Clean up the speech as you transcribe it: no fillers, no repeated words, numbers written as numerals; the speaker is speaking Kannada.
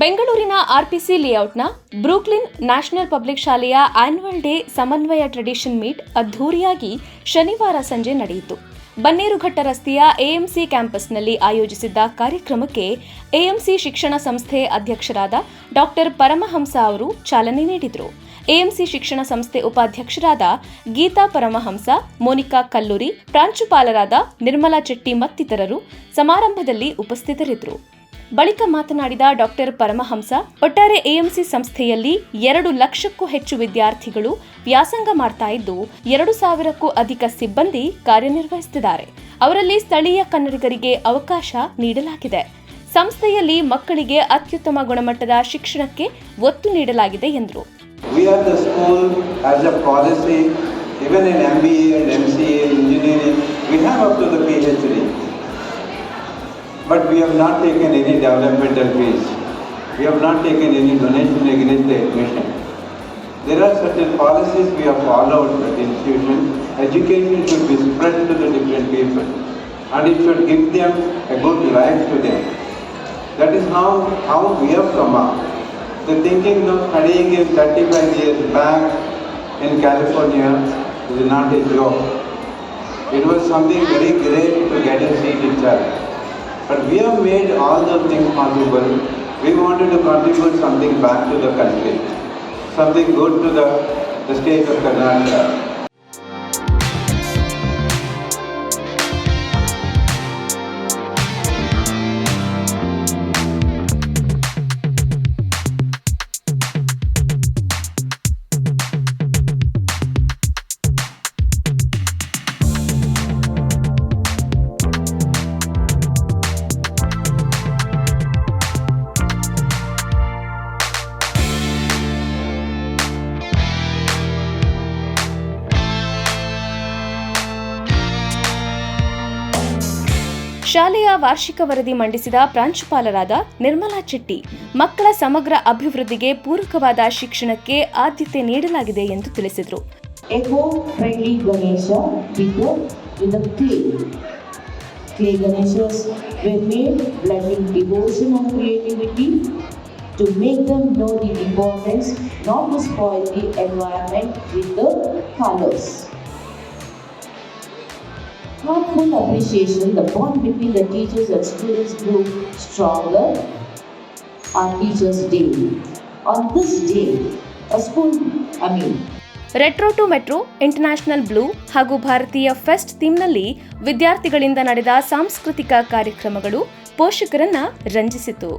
ಬೆಂಗಳೂರಿನ ಆರ್ಪಿಸಿ ಲೇಔಟ್ನ ಬ್ರೂಕ್ಲಿನ್ ನ್ಯಾಷನಲ್ ಪಬ್ಲಿಕ್ ಶಾಲೆಯ ಆನ್ಯುವಲ್ ಡೇ ಸಮನ್ವಯ ಟ್ರೆಡಿಷನ್ ಮೀಟ್ ಅದ್ಧೂರಿಯಾಗಿ ಶನಿವಾರ ಸಂಜೆ ನಡೆಯಿತು. ಬನ್ನೇರುಘಟ್ಟ ರಸ್ತೆಯ ಎಎಂಸಿ ಕ್ಯಾಂಪಸ್ನಲ್ಲಿ ಆಯೋಜಿಸಿದ್ದ ಕಾರ್ಯಕ್ರಮಕ್ಕೆ ಎಎಂಸಿ ಶಿಕ್ಷಣ ಸಂಸ್ಥೆ ಅಧ್ಯಕ್ಷರಾದ ಡಾ. ಪರಮಹಂಸ ಅವರು ಚಾಲನೆ ನೀಡಿದರು. ಎಎಂಸಿ ಶಿಕ್ಷಣ ಸಂಸ್ಥೆ ಉಪಾಧ್ಯಕ್ಷರಾದ ಗೀತಾ ಪರಮಹಂಸ, ಮೋನಿಕಾ ಕಲ್ಲೂರಿ, ಪ್ರಾಂಶುಪಾಲರಾದ ನಿರ್ಮಲಾ ಚೆಟ್ಟಿ ಮತ್ತಿತರರು ಸಮಾರಂಭದಲ್ಲಿ ಉಪಸ್ಥಿತರಿದ್ದರು. ಬಳಿಕ ಮಾತನಾಡಿದ ಡಾ. ಪರಮಹಂಸ, ಒಟ್ಟಾರೆ ಎಎಂಸಿ ಸಂಸ್ಥೆಯಲ್ಲಿ 2 ಲಕ್ಷಕ್ಕೂ ಹೆಚ್ಚು ವಿದ್ಯಾರ್ಥಿಗಳು ವ್ಯಾಸಂಗ ಮಾಡ್ತಾ ಇದ್ದು 2,000ಕ್ಕೂ ಅಧಿಕ ಸಿಬ್ಬಂದಿ ಕಾರ್ಯನಿರ್ವಹಿಸುತ್ತಿದ್ದಾರೆ. ಅವರಲ್ಲಿ ಸ್ಥಳೀಯ ಕನ್ನಡಿಗರಿಗೆ ಅವಕಾಶ ನೀಡಲಾಗಿದೆ. ಸಂಸ್ಥೆಯಲ್ಲಿ ಮಕ್ಕಳಿಗೆ ಅತ್ಯುತ್ತಮ ಗುಣಮಟ್ಟದ ಶಿಕ್ಷಣಕ್ಕೆ ಒತ್ತು ನೀಡಲಾಗಿದೆ ಎಂದರು. We are the school as a policy, even in MBA and MCA engineering, we have up to the PhD. But we have not taken any developmental fees. We have not taken any donation against the admission. There are certain policies we have followed at the institution. Education should be spread to the different people and it should give them a good life to them. That is how we have come up. The thinking of studying in 35 years back in California is not a joke. It was something very great to get a seat itself. But we have made all those things possible. We wanted to contribute something back to the country, something good to the state of Karnataka. ಶಾಲೆಯ ವಾರ್ಷಿಕ ವರದಿ ಮಂಡಿಸಿದ ಪ್ರಾಂಶುಪಾಲರಾದ ನಿರ್ಮಲಾ ಚೆಟ್ಟಿ, ಮಕ್ಕಳ ಸಮಗ್ರ ಅಭಿವೃದ್ಧಿಗೆ ಪೂರಕವಾದ ಶಿಕ್ಷಣಕ್ಕೆ ಆದ್ಯತೆ ನೀಡಲಾಗಿದೆ ಎಂದು ತಿಳಿಸಿದರು. Eco-friendly Ganesha prepared with a clay Ganeshas were made blending devotion and creativity to make them know the importance not to spoil the environment with the colors. Heartfelt appreciation, the bond between the teachers and students grew stronger on Teachers' Day. On this day, retro to metro, international blue ಹಾಗೂ ಭಾರತೀಯ ಫೆಸ್ಟ್ ಥೀಮ್ನಲ್ಲಿ ವಿದ್ಯಾರ್ಥಿಗಳಿಂದ ನಡೆದ ಸಾಂಸ್ಕೃತಿಕ ಕಾರ್ಯಕ್ರಮಗಳು ಪೋಷಕರನ್ನ ರಂಜಿಸಿತು.